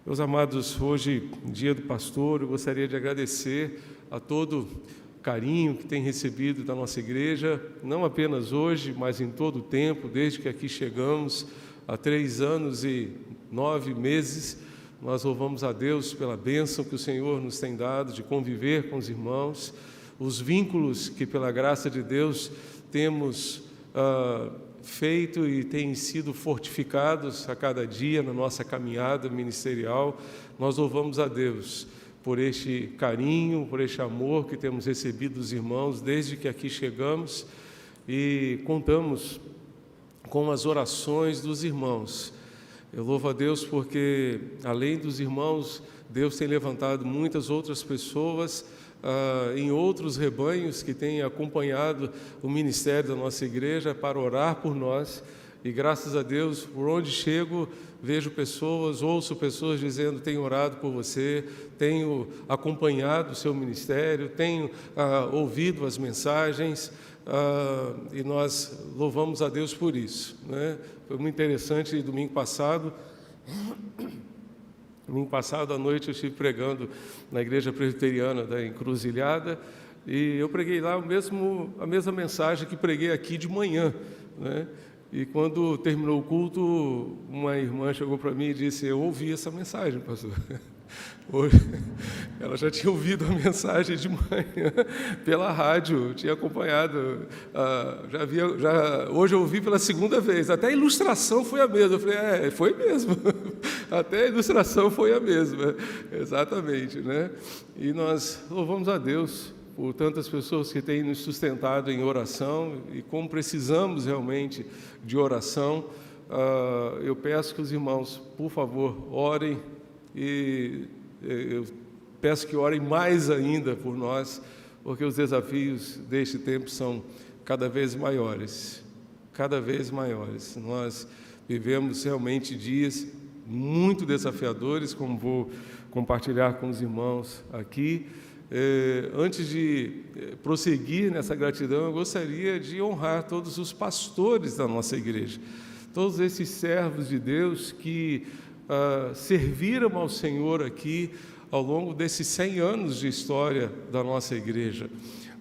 Meus amados, hoje, dia do pastor, eu gostaria de agradecer a todo o carinho que tem recebido da nossa igreja, não apenas hoje, mas em todo o tempo, desde que aqui chegamos, há 3 anos e 9 meses. Nós louvamos a Deus pela bênção que o Senhor nos tem dado de conviver com os irmãos, os vínculos que, pela graça de Deus, temos feito e têm sido fortificados a cada dia na nossa caminhada ministerial. Nós louvamos a Deus por este carinho, por este amor que temos recebido dos irmãos desde que aqui chegamos, e contamos com as orações dos irmãos. Eu louvo a Deus porque, além dos irmãos, Deus tem levantado muitas outras pessoas em outros rebanhos que têm acompanhado o ministério da nossa igreja para orar por nós. E graças a Deus, por onde chego, vejo pessoas, ouço pessoas dizendo: tenho orado por você, tenho acompanhado o seu ministério, tenho ouvido as mensagens, e nós louvamos a Deus por isso, né? Foi muito interessante, domingo passado à noite eu estive pregando na igreja presbiteriana da Encruzilhada, e eu preguei lá a mesma mensagem que preguei aqui de manhã, né? E quando terminou o culto, uma irmã chegou para mim e disse: eu ouvi essa mensagem, pastor. Hoje, ela já tinha ouvido a mensagem de manhã pela rádio, tinha acompanhado, hoje eu ouvi pela 2ª vez, até a ilustração foi a mesma. Eu falei: foi mesmo, até a ilustração foi a mesma, exatamente, né? E nós louvamos a Deus por tantas pessoas que têm nos sustentado em oração, e como precisamos realmente de oração. Eu peço que os irmãos, por favor, orem, e eu peço que orem mais ainda por nós, porque os desafios deste tempo são cada vez maiores, cada vez maiores. Nós vivemos realmente dias muito desafiadores, como vou compartilhar com os irmãos aqui. Antes de prosseguir nessa gratidão, eu gostaria de honrar todos os pastores da nossa igreja, todos esses servos de Deus que serviram ao Senhor aqui ao longo desses 100 anos de história da nossa igreja.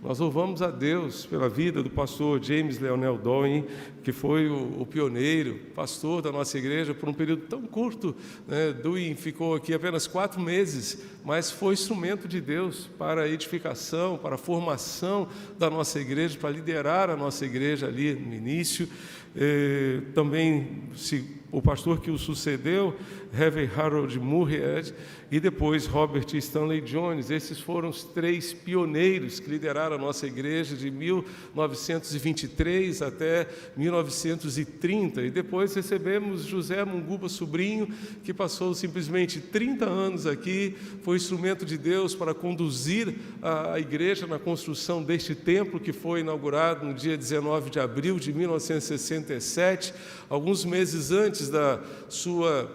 Nós louvamos a Deus pela vida do pastor James Leonel Dowen, que foi o pioneiro, pastor da nossa igreja por um período tão curto, né? Dowen ficou aqui apenas 4 meses, mas foi instrumento de Deus para a edificação, para a formação da nossa igreja, para liderar a nossa igreja ali no início. Também o pastor que o sucedeu, Reverend Harold Murray, e depois Robert Stanley Jones. Esses foram os 3 pioneiros que lideraram a nossa igreja de 1923 até 1930. E depois recebemos José Munguba Sobrinho, que passou simplesmente 30 anos aqui, foi instrumento de Deus para conduzir a igreja na construção deste templo, que foi inaugurado no dia 19 de abril de 1967, alguns meses antes da sua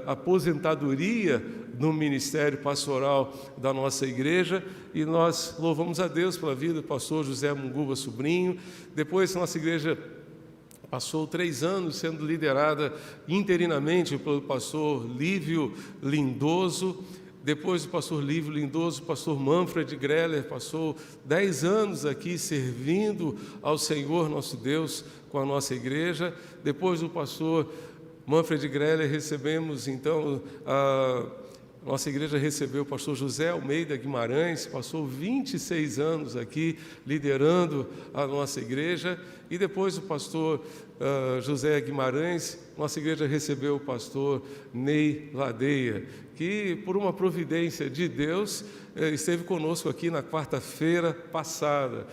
aposentadoria no ministério pastoral da nossa igreja. E nós louvamos a Deus pela vida do pastor José Munguba Sobrinho. Depois, nossa igreja passou 3 anos sendo liderada interinamente pelo pastor Lívio Lindoso. Depois do pastor Lívio Lindoso, o pastor Manfred Greller passou 10 anos aqui servindo ao Senhor nosso Deus com a nossa igreja. Depois do pastor Manfred Greller, recebemos então nossa igreja recebeu o pastor José Almeida Guimarães, passou 26 anos aqui liderando a nossa igreja. E depois do pastor José Guimarães, nossa igreja recebeu o pastor Ney Ladeia, que por uma providência de Deus esteve conosco aqui na quarta-feira passada.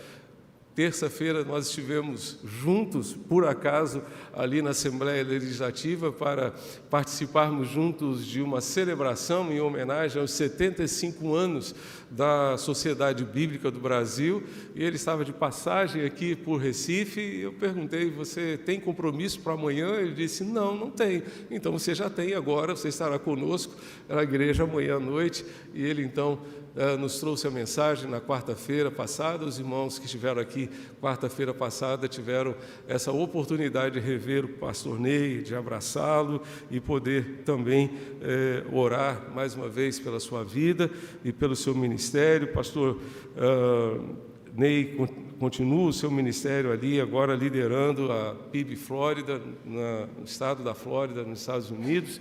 Terça-feira nós estivemos juntos, por acaso, ali na Assembleia Legislativa para participarmos juntos de uma celebração em homenagem aos 75 anos da Sociedade Bíblica do Brasil. E ele estava de passagem aqui por Recife, e eu perguntei: você tem compromisso para amanhã? Ele disse: não tem. Então você já tem agora, você estará conosco na igreja amanhã à noite. E ele então nos trouxe a mensagem na quarta-feira passada. Os irmãos que estiveram aqui que quarta-feira passada tiveram essa oportunidade de rever o pastor Ney, de abraçá-lo e poder também orar mais uma vez pela sua vida e pelo seu ministério. Pastor Ney continua o seu ministério ali, agora liderando a PIB Flórida, no estado da Flórida, nos Estados Unidos.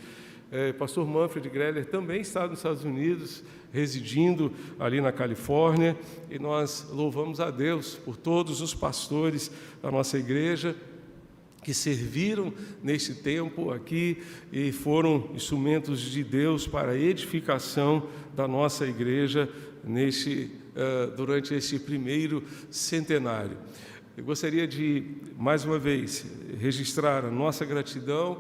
Pastor Manfred Greller também está nos Estados Unidos, residindo ali na Califórnia, e nós louvamos a Deus por todos os pastores da nossa igreja que serviram nesse tempo aqui e foram instrumentos de Deus para a edificação da nossa igreja durante esse primeiro centenário. Eu gostaria de, mais uma vez, registrar a nossa gratidão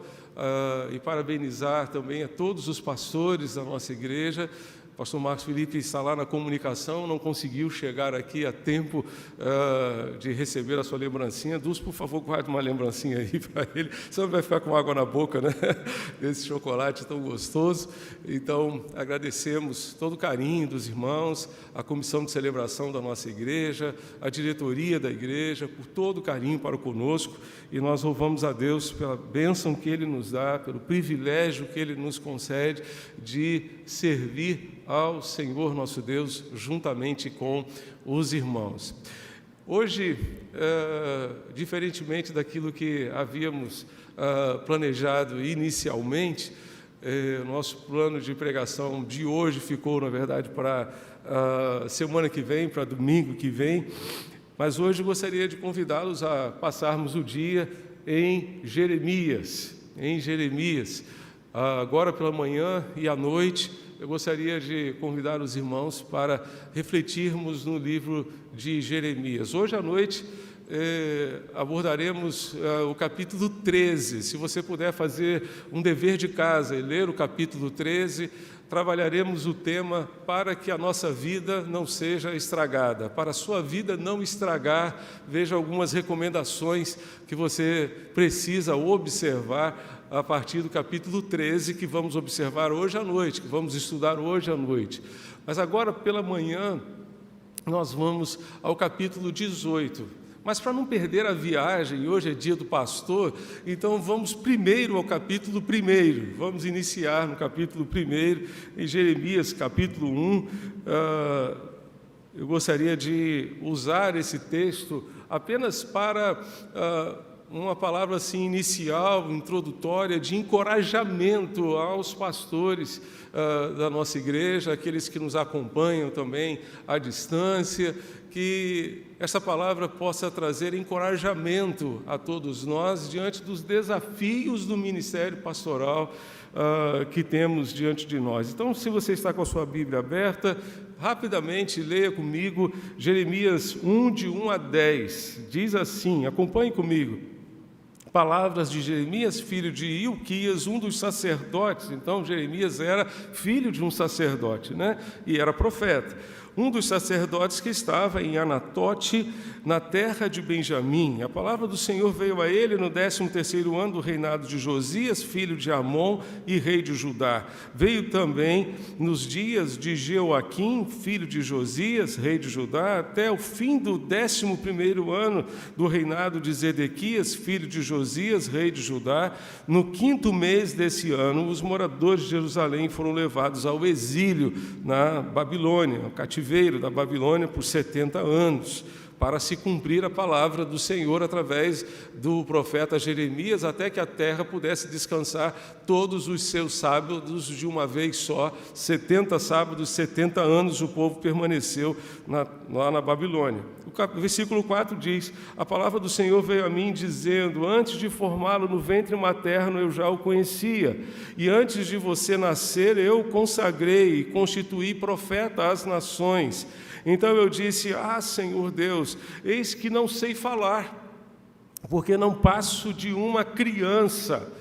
e parabenizar também a todos os pastores da nossa igreja. O pastor Marcos Felipe está lá na comunicação, não conseguiu chegar aqui a tempo de receber a sua lembrancinha. Dulce, por favor, guarde uma lembrancinha aí para ele, senão ele vai ficar com água na boca, né? Esse chocolate tão gostoso. Então, agradecemos todo o carinho dos irmãos, a comissão de celebração da nossa igreja, a diretoria da igreja, por todo o carinho para conosco, e nós louvamos a Deus pela bênção que Ele nos dá, pelo privilégio que Ele nos concede de servir ao Senhor nosso Deus, juntamente com os irmãos. Hoje, diferentemente daquilo que havíamos planejado inicialmente, nosso plano de pregação de hoje ficou, na verdade, para semana que vem, para domingo que vem, mas hoje gostaria de convidá-los a passarmos o dia em Jeremias. Agora pela manhã e à noite, eu gostaria de convidar os irmãos para refletirmos no livro de Jeremias. Hoje à noite abordaremos o capítulo 13. Se você puder fazer um dever de casa e ler o capítulo 13, trabalharemos o tema para que a nossa vida não seja estragada. Para a sua vida não estragar, veja algumas recomendações que você precisa observar a partir do capítulo 13, que vamos observar hoje à noite, que vamos estudar hoje à noite. Mas agora, pela manhã, nós vamos ao capítulo 18. Mas para não perder a viagem, hoje é dia do pastor, então vamos primeiro ao capítulo 1. Vamos iniciar no capítulo 1, em Jeremias, capítulo 1. Eu gostaria de usar esse texto apenas para uma palavra assim inicial, introdutória, de encorajamento aos pastores da nossa igreja, aqueles que nos acompanham também à distância, que essa palavra possa trazer encorajamento a todos nós diante dos desafios do ministério pastoral que temos diante de nós. Então, se você está com a sua Bíblia aberta, rapidamente leia comigo Jeremias 1, de 1 a 10. Diz assim, acompanhe comigo. Palavras de Jeremias, filho de Ilquias, um dos sacerdotes. Então, Jeremias era filho de um sacerdote, né? E era profeta. Um dos sacerdotes que estava em Anatote, na terra de Benjamim. A palavra do Senhor veio a ele no 13º ano do reinado de Josias, filho de Amon e rei de Judá. Veio também nos dias de Jeoaquim, filho de Josias, rei de Judá, até o fim do 11º ano do reinado de Zedequias, filho de Josias, rei de Judá. No 5º mês desse ano, os moradores de Jerusalém foram levados ao exílio na Babilônia, ao cativeiro da Babilônia por 70 anos, para se cumprir a palavra do Senhor através do profeta Jeremias, até que a terra pudesse descansar todos os seus sábados de uma vez só. 70 sábados, 70 anos o povo permaneceu lá na Babilônia. O versículo 4 diz, a palavra do Senhor veio a mim dizendo, antes de formá-lo no ventre materno eu já o conhecia, e antes de você nascer eu o consagrei e constituí profeta às nações. Então eu disse, Senhor Deus, eis que não sei falar, porque não passo de uma criança.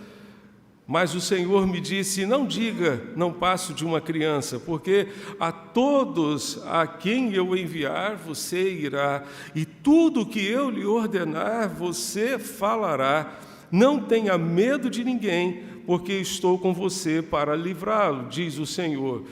Mas o Senhor me disse, não diga, não passo de uma criança, porque a todos a quem eu enviar, você irá, e tudo que eu lhe ordenar, você falará. Não tenha medo de ninguém, porque estou com você para livrá-lo, diz o Senhor.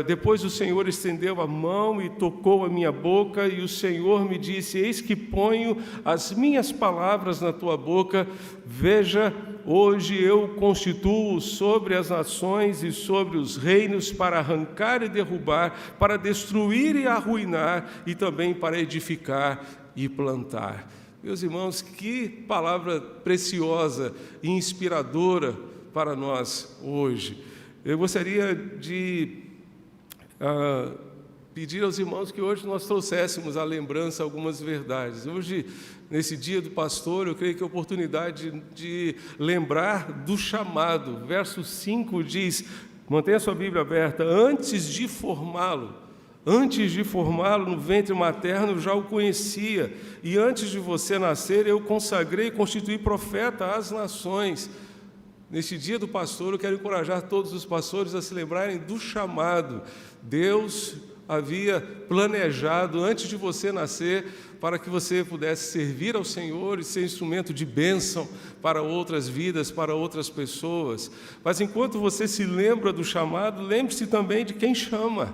Depois o Senhor estendeu a mão e tocou a minha boca, e o Senhor me disse: eis que ponho as minhas palavras na tua boca. Veja, hoje eu constituo sobre as nações e sobre os reinos para arrancar e derrubar, para destruir e arruinar, e também para edificar e plantar. Meus irmãos, que palavra preciosa e inspiradora para nós hoje. Eu gostaria de pedir aos irmãos que hoje nós trouxéssemos à lembrança algumas verdades. Hoje, nesse dia do pastor, eu creio que é a oportunidade de lembrar do chamado. Verso 5 diz, mantenha a sua Bíblia aberta: antes de formá-lo no ventre materno já o conhecia, e antes de você nascer eu consagrei e constituí profeta às nações. Neste dia do pastor, eu quero encorajar todos os pastores a se lembrarem do chamado. Deus havia planejado antes de você nascer para que você pudesse servir ao Senhor e ser instrumento de bênção para outras vidas, para outras pessoas. Mas enquanto você se lembra do chamado, lembre-se também de quem chama.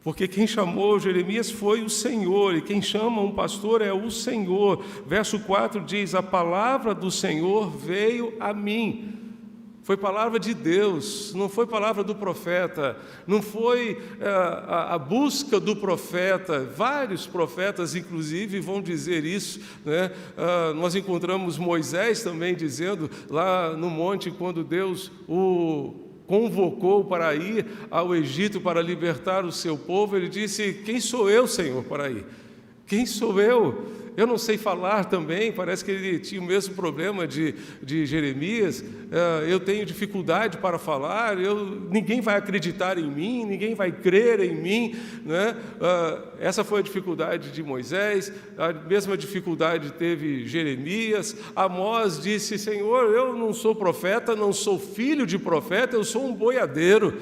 Porque quem chamou Jeremias foi o Senhor, e quem chama um pastor é o Senhor. Verso 4 diz: a palavra do Senhor veio a mim. Foi palavra de Deus, não foi palavra do profeta, não foi a busca do profeta. Vários profetas, inclusive, vão dizer isso, né? Nós encontramos Moisés também dizendo, lá no monte, quando Deus o convocou para ir ao Egito para libertar o seu povo, ele disse: quem sou eu, Senhor, para ir? Quem sou eu? Eu não sei falar também. Parece que ele tinha o mesmo problema de Jeremias. Eu tenho dificuldade para falar, ninguém vai acreditar em mim, ninguém vai crer em mim, né? Essa foi a dificuldade de Moisés, a mesma dificuldade teve Jeremias. Amós disse: Senhor, eu não sou profeta, não sou filho de profeta, eu sou um boiadeiro.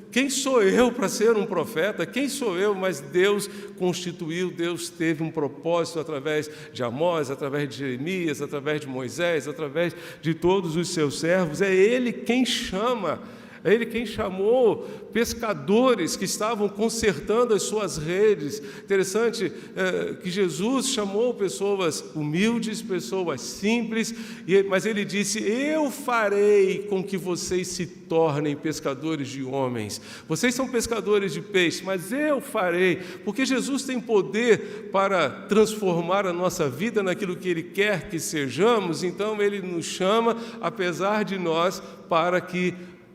Quem sou eu para ser um profeta? Quem sou eu? Mas Deus constituiu, Deus teve um propósito através de Amós, através de Jeremias, através de Moisés, através de todos os seus servos. É Ele quem chama. É Ele quem chamou pescadores que estavam consertando as suas redes. Interessante que Jesus chamou pessoas humildes, pessoas simples, mas Ele disse: eu farei com que vocês se tornem pescadores de homens. Vocês são pescadores de peixe, mas eu farei, porque Jesus tem poder para transformar a nossa vida naquilo que Ele quer que sejamos. Então Ele nos chama, apesar de nós, para que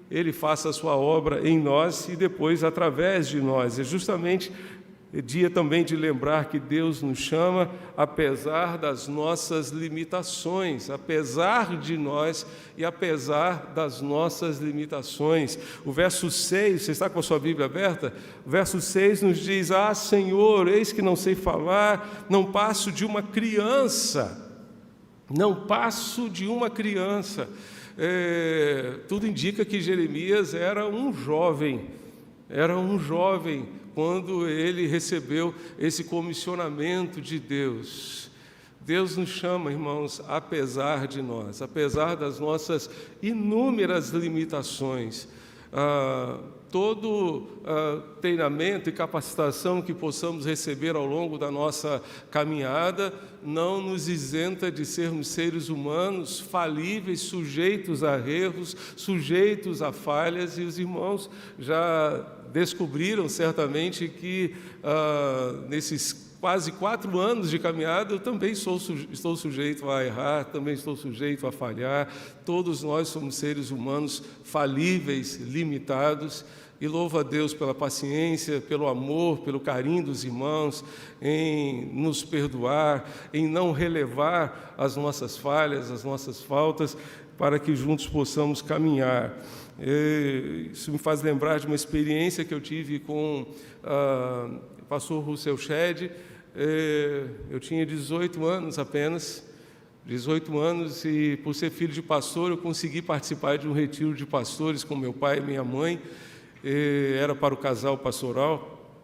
Ele faça a sua obra em nós e depois através de nós. É justamente dia também de lembrar que Deus nos chama apesar das nossas limitações, apesar de nós e apesar das nossas limitações. O verso 6, você está com a sua Bíblia aberta? O verso 6 nos diz: ah, Senhor, eis que não sei falar, não passo de uma criança. Não passo de uma criança. Tudo indica que Jeremias era um jovem quando ele recebeu esse comissionamento de Deus. Deus nos chama, irmãos, apesar de nós, apesar das nossas inúmeras limitações. Todo treinamento e capacitação que possamos receber ao longo da nossa caminhada não nos isenta de sermos seres humanos falíveis, sujeitos a erros, sujeitos a falhas, e os irmãos já descobriram certamente que nesses quase 4 anos de caminhada eu também estou sujeito a errar, também estou sujeito a falhar. Todos nós somos seres humanos falíveis, limitados, e louvo a Deus pela paciência, pelo amor, pelo carinho dos irmãos, em nos perdoar, em não relevar as nossas falhas, as nossas faltas, para que juntos possamos caminhar. Isso me faz lembrar de uma experiência que eu tive com o pastor Russell Shedd. Eu tinha 18 anos apenas, 18 anos, e por ser filho de pastor, eu consegui participar de um retiro de pastores com meu pai e minha mãe. Era para o casal pastoral,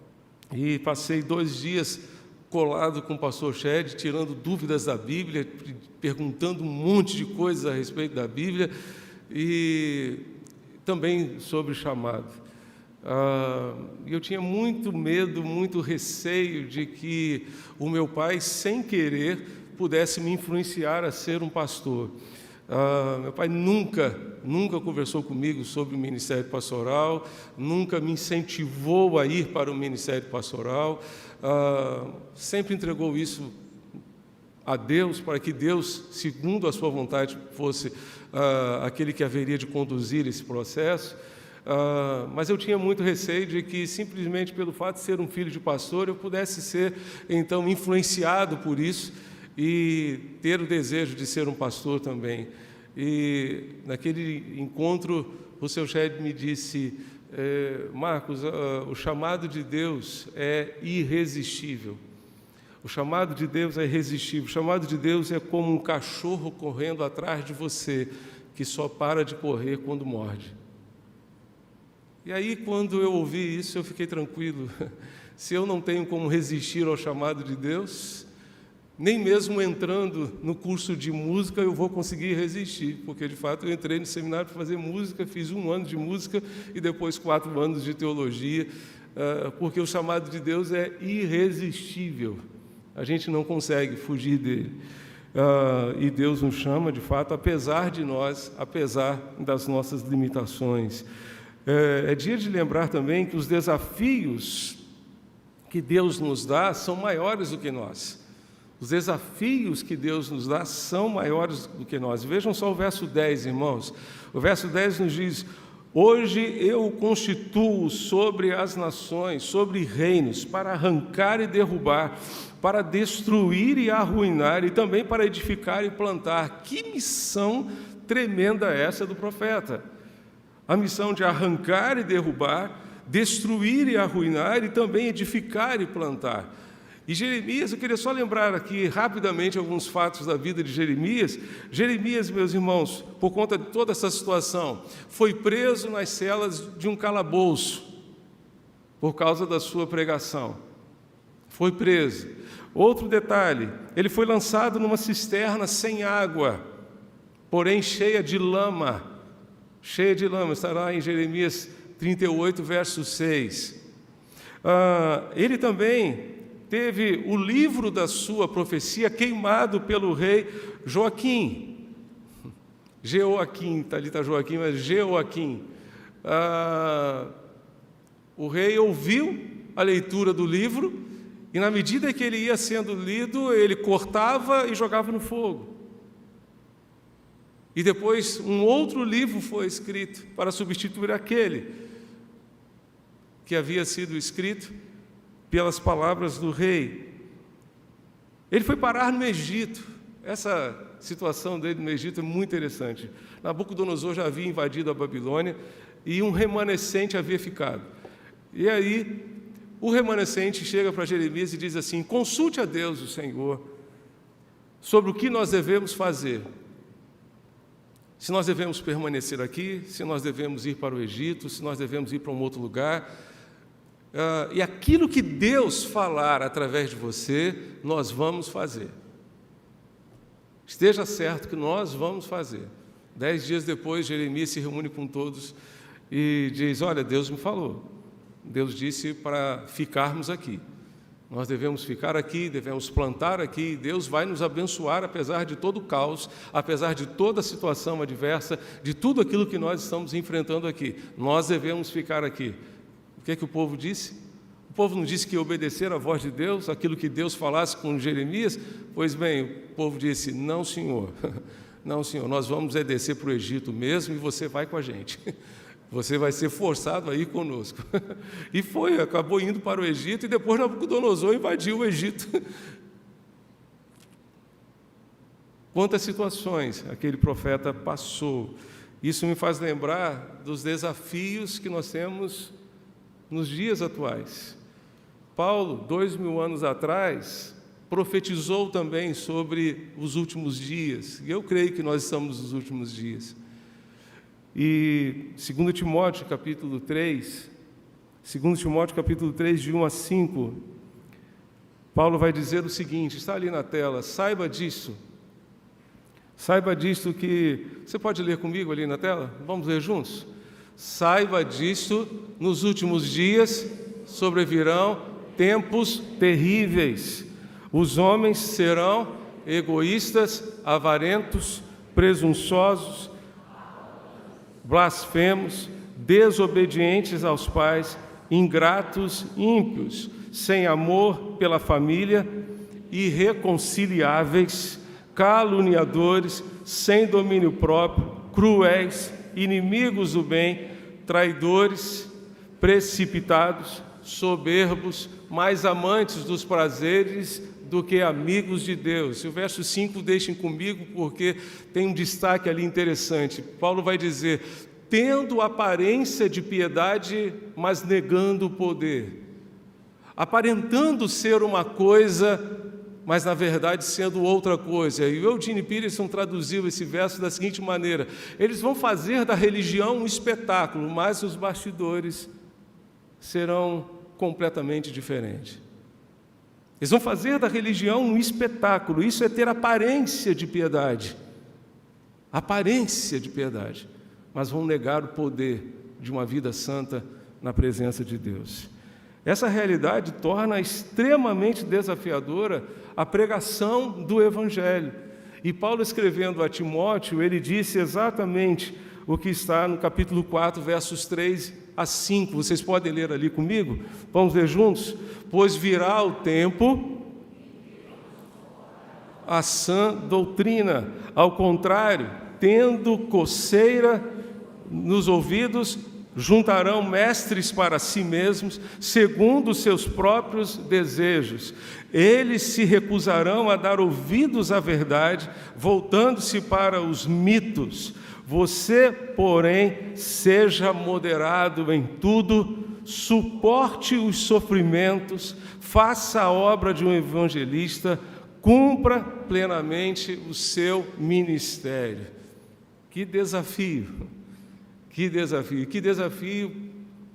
e passei 2 dias colado com o pastor Shedd, tirando dúvidas da Bíblia, perguntando um monte de coisas a respeito da Bíblia, e também sobre o chamado. Eu tinha muito medo, muito receio de que o meu pai, sem querer, pudesse me influenciar a ser um pastor. Meu pai nunca conversou comigo sobre o ministério pastoral, nunca me incentivou a ir para o ministério pastoral, sempre entregou isso a Deus, para que Deus, segundo a sua vontade, fosse aquele que haveria de conduzir esse processo. Mas eu tinha muito receio de que, simplesmente pelo fato de ser um filho de pastor, eu pudesse ser, então, influenciado por isso e ter o desejo de ser um pastor também. E, naquele encontro, o seu Shed me disse: Marcos, o chamado de Deus é irresistível. O chamado de Deus é irresistível. O chamado de Deus é como um cachorro correndo atrás de você, que só para de correr quando morde. E aí, quando eu ouvi isso, eu fiquei tranquilo. Se eu não tenho como resistir ao chamado de Deus, nem mesmo entrando no curso de música eu vou conseguir resistir, porque, de fato, eu entrei no seminário para fazer música, fiz 1 ano de música e depois 4 anos de teologia, porque o chamado de Deus é irresistível. A gente não consegue fugir dele. E Deus nos chama, de fato, apesar de nós, apesar das nossas limitações. É dia de lembrar também que os desafios que Deus nos dá são maiores do que nós. Os desafios que Deus nos dá são maiores do que nós. Vejam só o verso 10, irmãos. O verso 10 nos diz: hoje eu o constituo sobre as nações, sobre reinos, para arrancar e derrubar, para destruir e arruinar, e também para edificar e plantar. Que missão tremenda essa do profeta! A missão de arrancar e derrubar, destruir e arruinar, e também edificar e plantar. E Jeremias, eu queria só lembrar aqui rapidamente alguns fatos da vida de Jeremias. Jeremias, meus irmãos, por conta de toda essa situação, foi preso nas celas de um calabouço por causa da sua pregação. Foi preso. Outro detalhe, ele foi lançado numa cisterna sem água, porém cheia de lama. Cheia de lama, está lá em Jeremias 38, verso 6. Ele também teve o livro da sua profecia queimado pelo rei Joaquim. Jeoaquim, ali está Joaquim, mas Jeoaquim. O rei ouviu a leitura do livro e, na medida que ele ia sendo lido, ele cortava e jogava no fogo. E depois um outro livro foi escrito para substituir aquele que havia sido escrito pelas palavras do rei. Ele foi parar no Egito. Essa situação dele no Egito é muito interessante. Nabucodonosor já havia invadido a Babilônia e um remanescente havia ficado. E aí, o remanescente chega para Jeremias e diz assim: consulte a Deus, o Senhor, sobre o que nós devemos fazer. Se nós devemos permanecer aqui, se nós devemos ir para o Egito, se nós devemos ir para um outro lugar. E aquilo que Deus falar através de você, nós vamos fazer. Esteja certo que nós vamos fazer. 10 dias depois, Jeremias se reúne com todos e diz: olha, Deus me falou. Deus disse para ficarmos aqui. Nós devemos ficar aqui, devemos plantar aqui. Deus vai nos abençoar, apesar de todo o caos, apesar de toda a situação adversa, de tudo aquilo que nós estamos enfrentando aqui. Nós devemos ficar aqui. O que é que o povo disse? O povo não disse que ia obedecer à voz de Deus, aquilo que Deus falasse com Jeremias? Pois bem, o povo disse: não, senhor, não, senhor, nós vamos descer para o Egito mesmo e você vai com a gente. Você vai ser forçado a ir conosco. E foi, acabou indo para o Egito e depois Nabucodonosor invadiu o Egito. Quantas situações aquele profeta passou. Isso me faz lembrar dos desafios que nós temos nos dias atuais. Paulo, 2000 anos atrás, profetizou também sobre os últimos dias. E eu creio que nós estamos nos últimos dias. E 2 Timóteo, capítulo 3, de 1 a 5, Paulo vai dizer o seguinte, está ali na tela: saiba disso que... Você pode ler comigo ali na tela? Vamos ler juntos? Saiba disto, nos últimos dias sobrevirão tempos terríveis. Os homens serão egoístas, avarentos, presunçosos, blasfemos, desobedientes aos pais, ingratos, ímpios, sem amor pela família, irreconciliáveis, caluniadores, sem domínio próprio, cruéis, inimigos do bem, traidores, precipitados, soberbos, mais amantes dos prazeres do que amigos de Deus. E o verso 5 deixem comigo, porque tem um destaque ali interessante. Paulo vai dizer: tendo aparência de piedade, mas negando o poder. Aparentando ser uma coisa, mas na verdade sendo outra coisa. E o Eugene Peterson traduziu esse verso da seguinte maneira: eles vão fazer da religião um espetáculo, mas os bastidores serão completamente diferentes. Eles vão fazer da religião um espetáculo. Isso é ter aparência de piedade. Aparência de piedade. Mas vão negar o poder de uma vida santa na presença de Deus. Essa realidade torna extremamente desafiadora a pregação do Evangelho. E Paulo, escrevendo a Timóteo, ele disse exatamente o que está no capítulo 4, versos 3 a 5. Vocês podem ler ali comigo? Vamos ler juntos? Pois virá o tempo, a sã doutrina, ao contrário, tendo coceira nos ouvidos, juntarão mestres para si mesmos, segundo os seus próprios desejos. Eles se recusarão a dar ouvidos à verdade, voltando-se para os mitos. Você, porém, seja moderado em tudo, suporte os sofrimentos, faça a obra de um evangelista, cumpra plenamente o seu ministério. Que desafio! Que desafio! Que desafio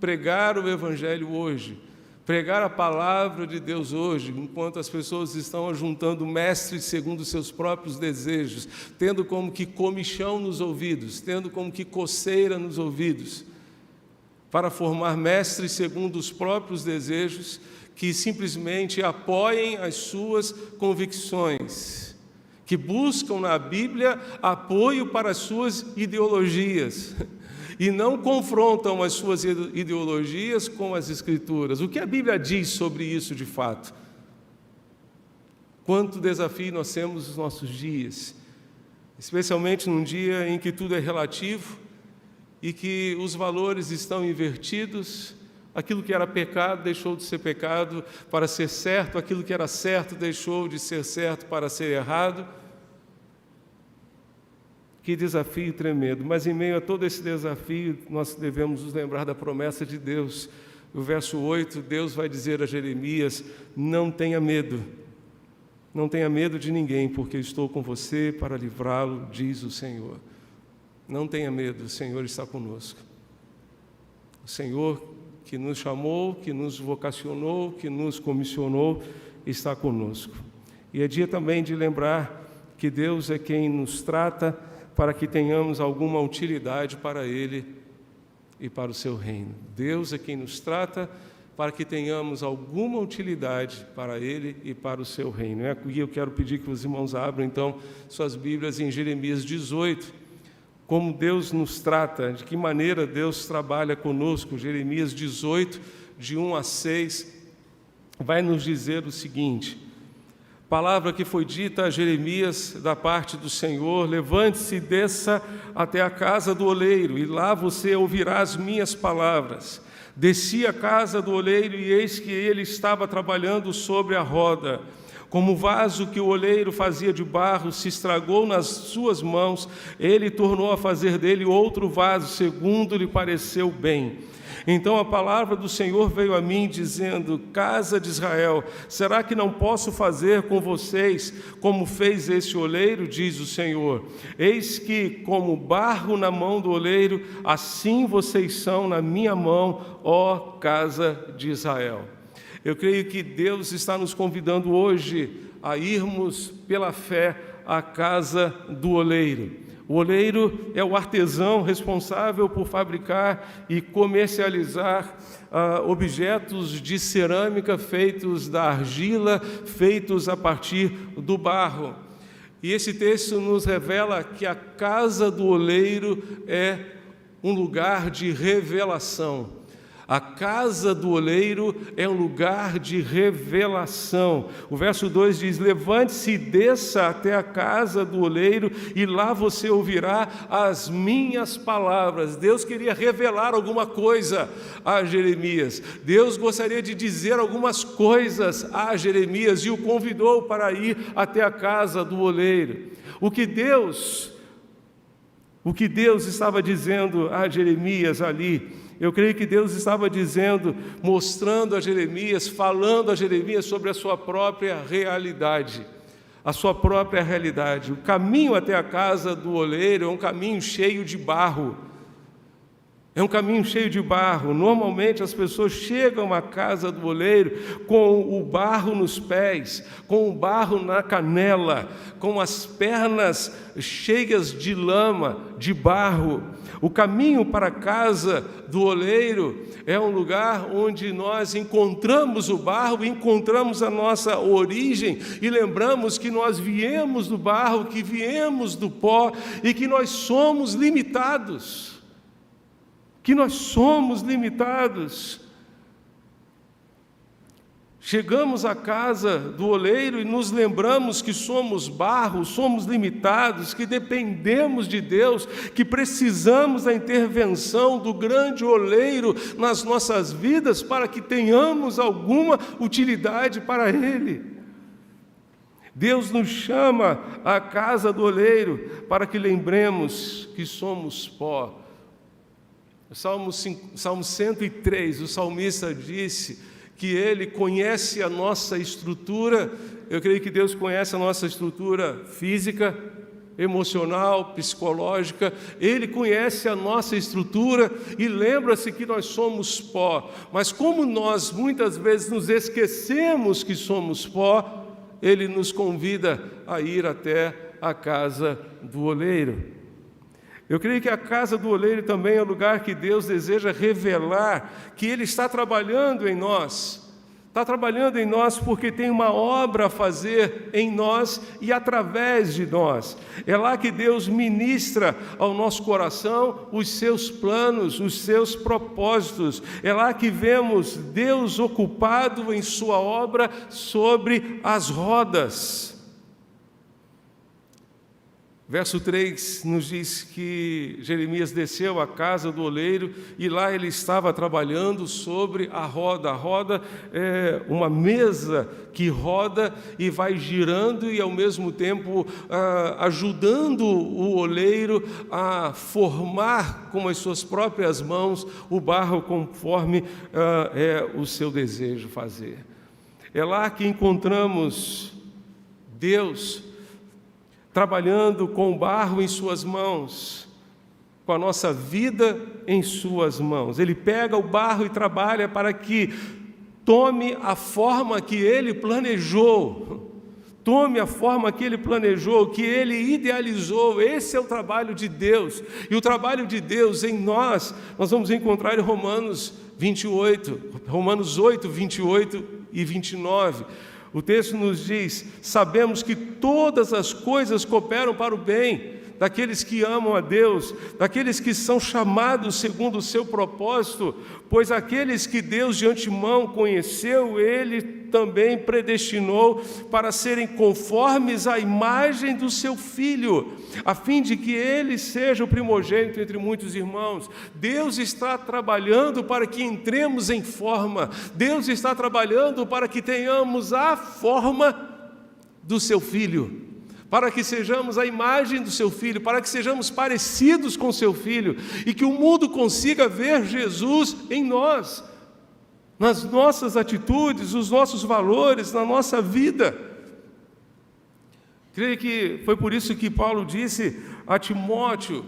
pregar o Evangelho hoje, pregar a palavra de Deus hoje, enquanto as pessoas estão ajuntando mestres segundo os seus próprios desejos, tendo como que comichão nos ouvidos, tendo como que coceira nos ouvidos, para formar mestres segundo os próprios desejos, que simplesmente apoiem as suas convicções, que buscam na Bíblia apoio para as suas ideologias, e não confrontam as suas ideologias com as Escrituras. O que a Bíblia diz sobre isso de fato? Quanto desafio nós temos nos nossos dias, especialmente num dia em que tudo é relativo e que os valores estão invertidos. Aquilo que era pecado deixou de ser pecado para ser certo, aquilo que era certo deixou de ser certo para ser errado. Que desafio tremendo, mas em meio a todo esse desafio, nós devemos nos lembrar da promessa de Deus. No verso 8, Deus vai dizer a Jeremias: não tenha medo de ninguém, porque estou com você para livrá-lo, diz o Senhor. Não tenha medo, o Senhor está conosco. O Senhor que nos chamou, que nos vocacionou, que nos comissionou, está conosco. E é dia também de lembrar que Deus é quem nos trata para que tenhamos alguma utilidade para Ele e para o Seu reino. Deus é quem nos trata para que tenhamos alguma utilidade para Ele e para o Seu reino. E eu quero pedir que os irmãos abram, então, suas Bíblias em Jeremias 18. Como Deus nos trata, de que maneira Deus trabalha conosco. Jeremias 18, de 1 a 6, vai nos dizer o seguinte: palavra que foi dita a Jeremias da parte do Senhor: levante-se e desça até a casa do oleiro, e lá você ouvirá as minhas palavras. Desci à casa do oleiro, e eis que ele estava trabalhando sobre a roda. Como o vaso que o oleiro fazia de barro se estragou nas suas mãos, ele tornou a fazer dele outro vaso, segundo lhe pareceu bem. Então a palavra do Senhor veio a mim, dizendo: casa de Israel, será que não posso fazer com vocês como fez esse oleiro, diz o Senhor? Eis que, como barro na mão do oleiro, assim vocês são na minha mão, ó casa de Israel. Eu creio que Deus está nos convidando hoje a irmos pela fé à casa do oleiro. O oleiro é o artesão responsável por fabricar e comercializar objetos de cerâmica feitos da argila, feitos a partir do barro. E esse texto nos revela que a casa do oleiro é um lugar de revelação. A casa do oleiro é um lugar de revelação. O verso 2 diz: levante-se e desça até a casa do oleiro, e lá você ouvirá as minhas palavras. Deus queria revelar alguma coisa a Jeremias. Deus gostaria de dizer algumas coisas a Jeremias e o convidou para ir até a casa do oleiro. O que Deus estava dizendo a Jeremias ali, eu creio que Deus estava dizendo, mostrando a Jeremias, falando a Jeremias sobre a sua própria realidade. A sua própria realidade. O caminho até a casa do oleiro é um caminho cheio de barro. É um caminho cheio de barro. Normalmente as pessoas chegam à casa do oleiro com o barro nos pés, com o barro na canela, com as pernas cheias de lama, de barro. O caminho para a casa do oleiro é um lugar onde nós encontramos o barro, encontramos a nossa origem e lembramos que nós viemos do barro, que viemos do pó e que nós somos limitados. Chegamos à casa do oleiro e nos lembramos que somos barro, somos limitados, que dependemos de Deus, que precisamos da intervenção do grande oleiro nas nossas vidas para que tenhamos alguma utilidade para Ele. Deus nos chama à casa do oleiro para que lembremos que somos pó. Salmo 103, o salmista disse que Ele conhece a nossa estrutura. Eu creio que Deus conhece a nossa estrutura física, emocional, psicológica. Ele conhece a nossa estrutura e lembra-se que nós somos pó. Mas como nós muitas vezes nos esquecemos que somos pó, Ele nos convida a ir até a casa do oleiro. Eu creio que a casa do oleiro também é o lugar que Deus deseja revelar que Ele está trabalhando em nós. Está trabalhando em nós porque tem uma obra a fazer em nós e através de nós. É lá que Deus ministra ao nosso coração os seus planos, os seus propósitos. É lá que vemos Deus ocupado em sua obra sobre as rodas. Verso 3 nos diz que Jeremias desceu à casa do oleiro e lá ele estava trabalhando sobre a roda. A roda é uma mesa que roda e vai girando e ao mesmo tempo ajudando o oleiro a formar com as suas próprias mãos o barro conforme é o seu desejo fazer. É lá que encontramos Deus trabalhando com o barro em suas mãos, com a nossa vida em suas mãos. Ele pega o barro e trabalha para que tome a forma que Ele planejou, que Ele idealizou. Esse é o trabalho de Deus. E o trabalho de Deus em nós vamos encontrar em Romanos 8, 28 e 29. O texto nos diz: sabemos que todas as coisas cooperam para o bem daqueles que amam a Deus, daqueles que são chamados segundo o seu propósito, pois aqueles que Deus de antemão conheceu, Ele também predestinou para serem conformes à imagem do seu Filho, a fim de que Ele seja o primogênito entre muitos irmãos. Deus está trabalhando para que entremos em forma, Deus está trabalhando para que tenhamos a forma do seu Filho, para que sejamos a imagem do seu Filho, para que sejamos parecidos com seu Filho, e que o mundo consiga ver Jesus em nós, nas nossas atitudes, nos nossos valores, na nossa vida. Creio que foi por isso que Paulo disse a Timóteo,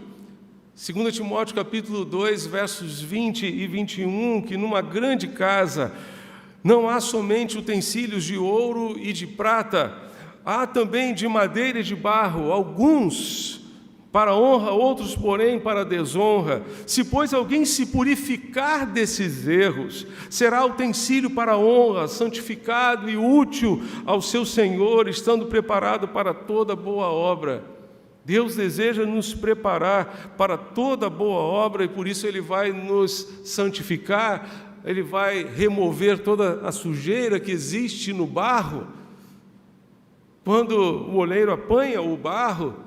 2 Timóteo capítulo 2, versos 20 e 21, que numa grande casa não há somente utensílios de ouro e de prata, há também de madeira e de barro, alguns para a honra, outros, porém, para a desonra. Se, pois, alguém se purificar desses erros, será utensílio para a honra, santificado e útil ao seu Senhor, estando preparado para toda boa obra. Deus deseja nos preparar para toda boa obra e por isso Ele vai nos santificar, Ele vai remover toda a sujeira que existe no barro. Quando o oleiro apanha o barro,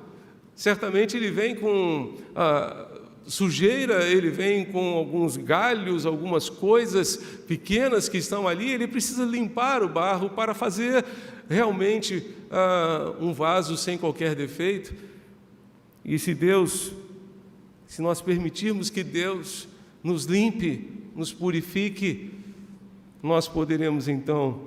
certamente ele vem com sujeira, ele vem com alguns galhos, algumas coisas pequenas que estão ali, ele precisa limpar o barro para fazer realmente um vaso sem qualquer defeito. E se nós permitirmos que Deus nos limpe, nos purifique, nós poderemos então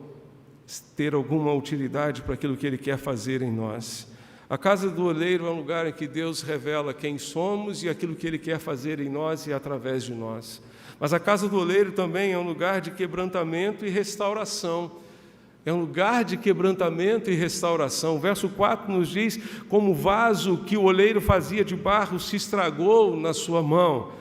ter alguma utilidade para aquilo que Ele quer fazer em nós. A casa do oleiro é um lugar em que Deus revela quem somos e aquilo que Ele quer fazer em nós e através de nós. Mas a casa do oleiro também é um lugar de quebrantamento e restauração. É um lugar de quebrantamento e restauração. O verso 4 nos diz: como o vaso que o oleiro fazia de barro se estragou na sua mão,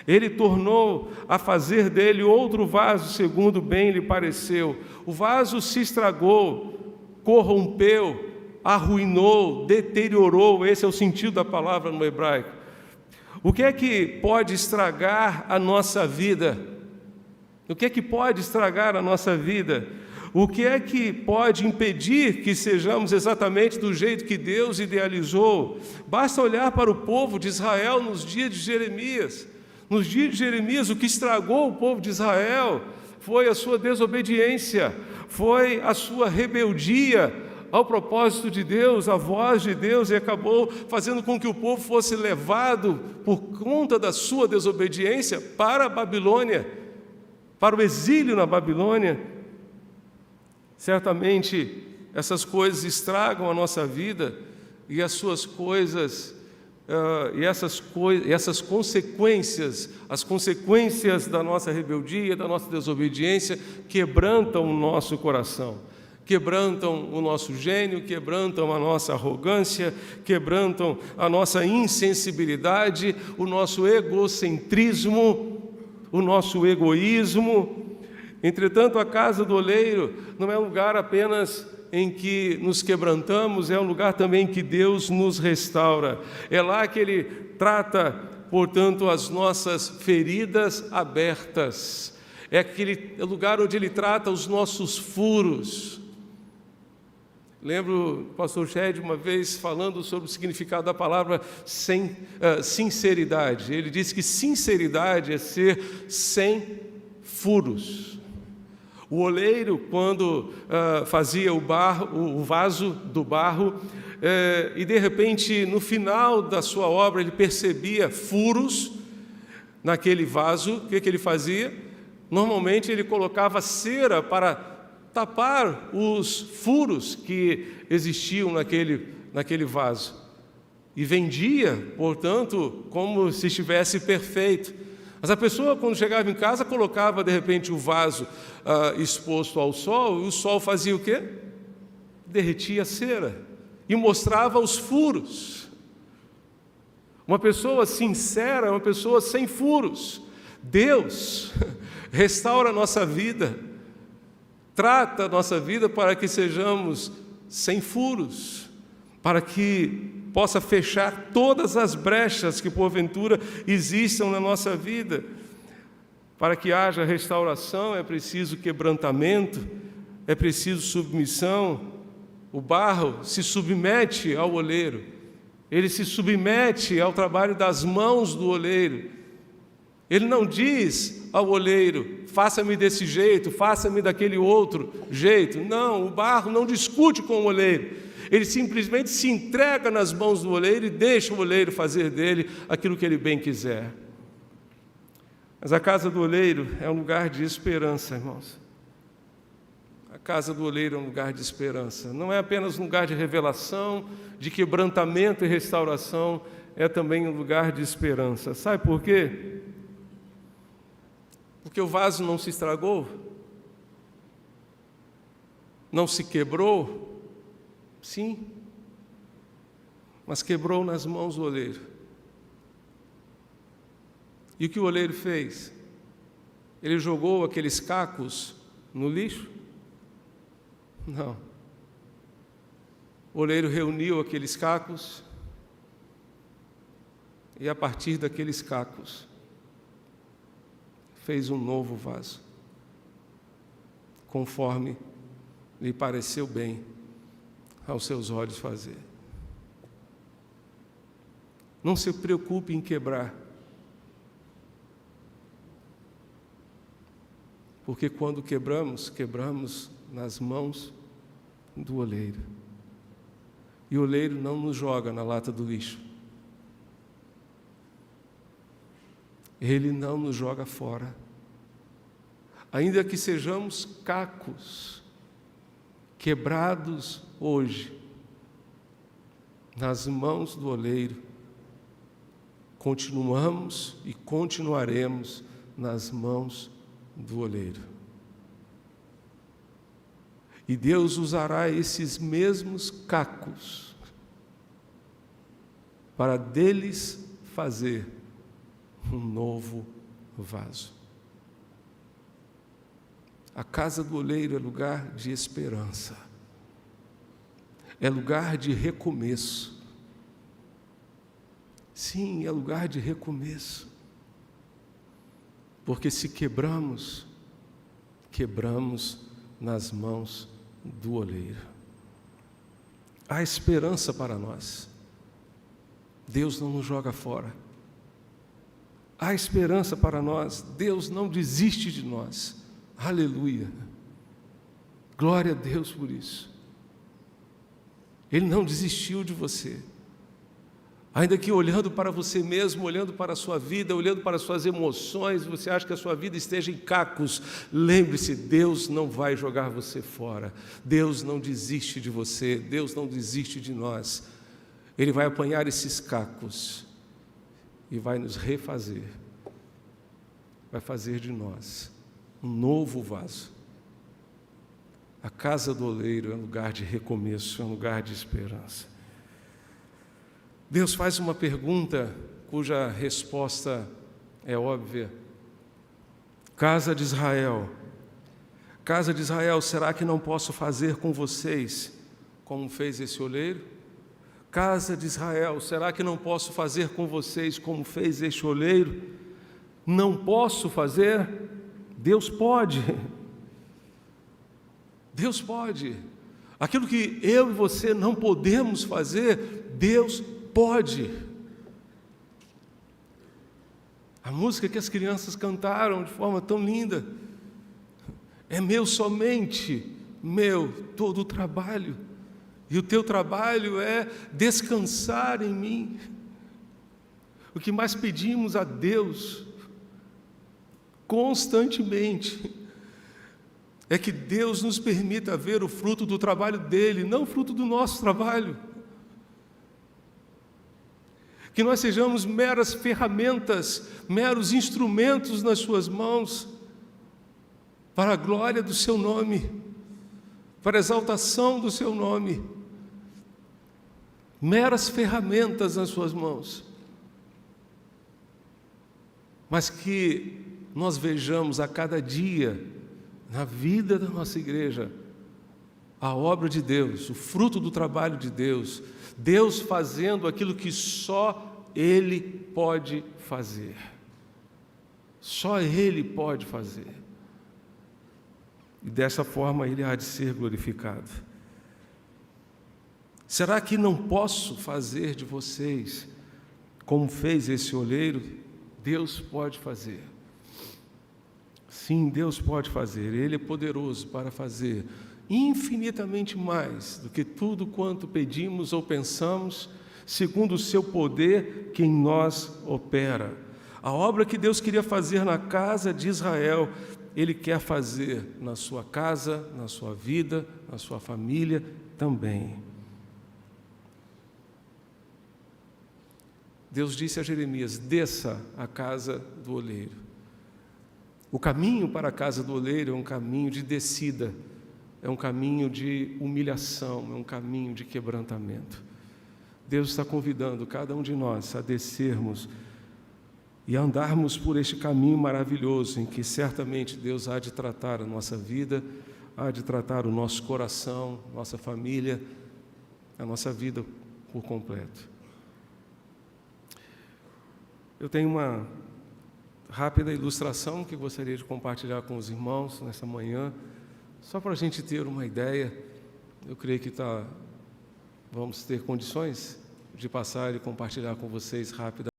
Ele tornou a fazer dele outro vaso, segundo bem lhe pareceu. O vaso se estragou, corrompeu, arruinou, deteriorou. Esse é o sentido da palavra no hebraico. O que é que pode estragar a nossa vida? O que é que pode estragar a nossa vida? O que é que pode impedir que sejamos exatamente do jeito que Deus idealizou? Basta olhar para o povo de Israel nos dias de Jeremias. Nos dias de Jeremias, o que estragou o povo de Israel foi a sua desobediência, foi a sua rebeldia ao propósito de Deus, à voz de Deus, e acabou fazendo com que o povo fosse levado, por conta da sua desobediência, para a Babilônia, para o exílio na Babilônia. Certamente, essas coisas estragam a nossa vida, e as suas coisas, essas consequências, as consequências da nossa rebeldia, da nossa desobediência, quebrantam o nosso coração. Quebrantam o nosso gênio, quebrantam a nossa arrogância, quebrantam a nossa insensibilidade, o nosso egocentrismo, o nosso egoísmo. Entretanto, a casa do oleiro não é um lugar apenas em que nos quebrantamos, é um lugar também em que Deus nos restaura. É lá que Ele trata, portanto, as nossas feridas abertas. É aquele lugar onde Ele trata os nossos furos. Lembro o pastor Shed uma vez falando sobre o significado da palavra sinceridade. Ele disse que sinceridade é ser sem furos. O oleiro, quando fazia o vaso do barro, e de repente, no final da sua obra, ele percebia furos naquele vaso, o que ele fazia? Normalmente ele colocava cera para tapar os furos que existiam naquele vaso. E vendia, portanto, como se estivesse perfeito. Mas a pessoa, quando chegava em casa, colocava, de repente, o vaso exposto ao sol, e o sol fazia o quê? Derretia a cera e mostrava os furos. Uma pessoa sincera é uma pessoa sem furos. Deus restaura a nossa vida, trata a nossa vida para que sejamos sem furos, para que possa fechar todas as brechas que porventura existam na nossa vida. Para que haja restauração é preciso quebrantamento, é preciso submissão. O barro se submete ao oleiro, ele se submete ao trabalho das mãos do oleiro. Ele não diz ao oleiro: faça-me desse jeito, faça-me daquele outro jeito. Não, o barro não discute com o oleiro. Ele simplesmente se entrega nas mãos do oleiro e deixa o oleiro fazer dele aquilo que ele bem quiser. Mas a casa do oleiro é um lugar de esperança, irmãos. A casa do oleiro é um lugar de esperança. Não é apenas um lugar de revelação, de quebrantamento e restauração, é também um lugar de esperança. Sabe por quê? Porque o vaso não se estragou, não se quebrou, sim, mas quebrou nas mãos do oleiro. E o que o oleiro fez? Ele jogou aqueles cacos no lixo? Não. O oleiro reuniu aqueles cacos e, a partir daqueles cacos, fez um novo vaso, conforme lhe pareceu bem aos seus olhos fazer. Não se preocupe em quebrar, porque quando quebramos, quebramos nas mãos do oleiro. E o oleiro não nos joga na lata do lixo. Ele não nos joga fora. Ainda que sejamos cacos, quebrados hoje, nas mãos do oleiro, continuamos e continuaremos nas mãos do oleiro. E Deus usará esses mesmos cacos para deles fazer um novo vaso. A casa do oleiro é lugar de esperança, é lugar de recomeço. Sim, é lugar de recomeço, porque se quebramos, quebramos nas mãos do oleiro. Há esperança para nós. Deus não nos joga fora. Há esperança para nós. Deus não desiste de nós. Aleluia. Glória a Deus por isso. Ele não desistiu de você. Ainda que olhando para você mesmo, olhando para a sua vida, olhando para as suas emoções, você acha que a sua vida esteja em cacos, lembre-se, Deus não vai jogar você fora. Deus não desiste de você, Deus não desiste de nós. Ele vai apanhar esses cacos e vai nos refazer. Vai fazer de nós um novo vaso. A casa do oleiro é um lugar de recomeço, é um lugar de esperança. Deus faz uma pergunta cuja resposta é óbvia. Casa de Israel, será que não posso fazer com vocês como fez esse oleiro? Casa de Israel, será que não posso fazer com vocês como fez este oleiro? Não posso fazer? Deus pode. Deus pode. Aquilo que eu e você não podemos fazer, Deus pode. A música que as crianças cantaram de forma tão linda, é meu somente, meu todo o trabalho, e o teu trabalho é descansar em mim. O que mais pedimos a Deus constantemente é que Deus nos permita ver o fruto do trabalho dele, não o fruto do nosso trabalho. Que nós sejamos meras ferramentas, meros instrumentos nas suas mãos, para a glória do seu nome, para a exaltação do seu nome. Meras ferramentas nas suas mãos. Mas que nós vejamos a cada dia, na vida da nossa igreja, a obra de Deus, o fruto do trabalho de Deus, Deus fazendo aquilo que só Ele pode fazer. Só Ele pode fazer. E dessa forma Ele há de ser glorificado. Será que não posso fazer de vocês como fez esse oleiro? Deus pode fazer. Sim, Deus pode fazer. Ele é poderoso para fazer infinitamente mais do que tudo quanto pedimos ou pensamos, segundo o seu poder que em nós opera. A obra que Deus queria fazer na casa de Israel, Ele quer fazer na sua casa, na sua vida, na sua família também. Deus disse a Jeremias: desça à casa do oleiro. O caminho para a casa do oleiro é um caminho de descida, é um caminho de humilhação, é um caminho de quebrantamento. Deus está convidando cada um de nós a descermos e andarmos por este caminho maravilhoso em que certamente Deus há de tratar a nossa vida, há de tratar o nosso coração, nossa família, a nossa vida por completo. Eu tenho uma rápida ilustração que gostaria de compartilhar com os irmãos nessa manhã, só para a gente ter uma ideia. Eu creio que vamos ter condições de passar e compartilhar com vocês rapidamente.